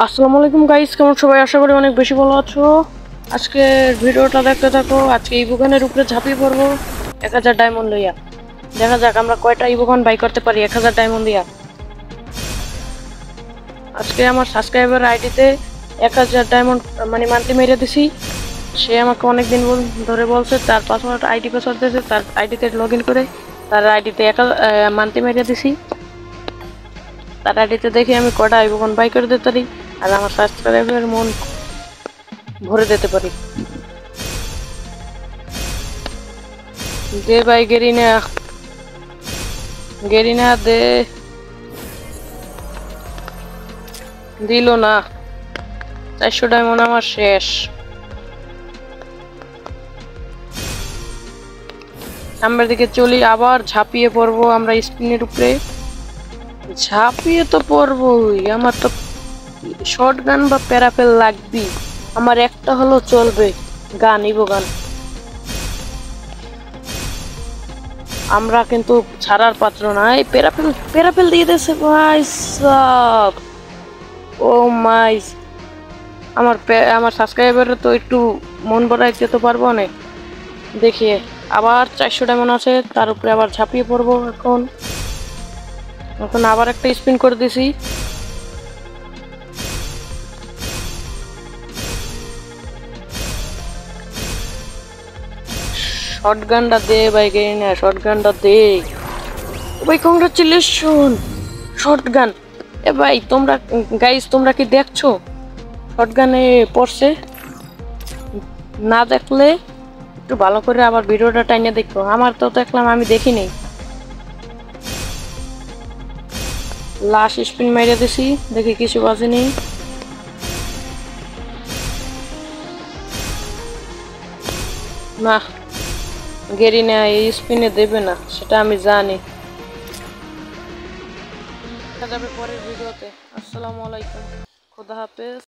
আসসালামু আলাইকুম গাইস, কেমন সবাই? আশা করি অনেক বেশি ভালো আছো। আজকে ভিডিওটা দেখতে থাকো। আজকে ইভোগানের উপরে ঝাঁপিয়ে পড়বো 1000 ডায়মন্ড লইয়া। দেখা যাক আমরা কয়টা ইভোগান বাই করতে পারি 1000 ডায়মন্ড দিয়া। আজকে আমার সাবস্ক্রাইবার আইডিতে 1000 ডায়মন্ড মানে মান্থলি মেরে দিছি। সে আমাকে অনেকদিন ধরে বলছে তার পাসওয়ার্ড আইডি পাসওয়ার্ড দিয়েছে, তার আইডিতে লগ ইন করে তার আইডিতে মান্থলি মেরে দিছি। তার আইডিতে দেখি আমি কয়টা ইভোগান বাই করে দিতে পারি আর আমার সাবস্ক্রাইবারের মন ভরে দিতে পারি। দে ভাই গেরিনা, গেরিনা দে। দিল না। 400 ডায়মন্ড আমার শেষ। সামনের দিকে চলি, আবার ঝাঁপিয়ে পড়বো আমরা স্পিনের উপরে। ঝাঁপিয়ে তো পড়বই, আমার তো শর্ট গান বা প্যারাপেল লাগবি। আমার একটা হলো চলবে, গান ইভো গান। আমরা কিন্তু ছাড়ার পাত্র না। এই প্যারাপেল প্যারাপেল দিয়ে দিয়েছে ভাই সব। ও মাই, আমার সাবস্ক্রাইবারে তো একটু মন ভরাইতে তো পারবো না। দেখিয়ে আবার 400 ডায়মন্ড আছে, তার উপরে আবার ঝাঁপিয়ে পড়বো। এখন এখন আবার একটা স্পিন করে দিছি। শটগানটা দে ভাই গেরিনা, শটগানটা দে ভাই। Congratulation shotgun. এ ভাই তোমরা গাইস, তোমরা কি দেখছো শটগানে পড়ছে? না দেখলে একটু ভালো করে আবার ভিডিওটা টাইনে দেখো। আমার তো দেখলাম, আমি দেখিনি। লাস্ট স্পিন মেরে দিছি, দেখি কিছু বাজেনি। না, গেরিনা এই স্পিনে দেবে না, সেটা আমি জানি। দেখা যাবে পরের ভিডিওতে। আসসালামু আলাইকুম, খোদা হাফেজ।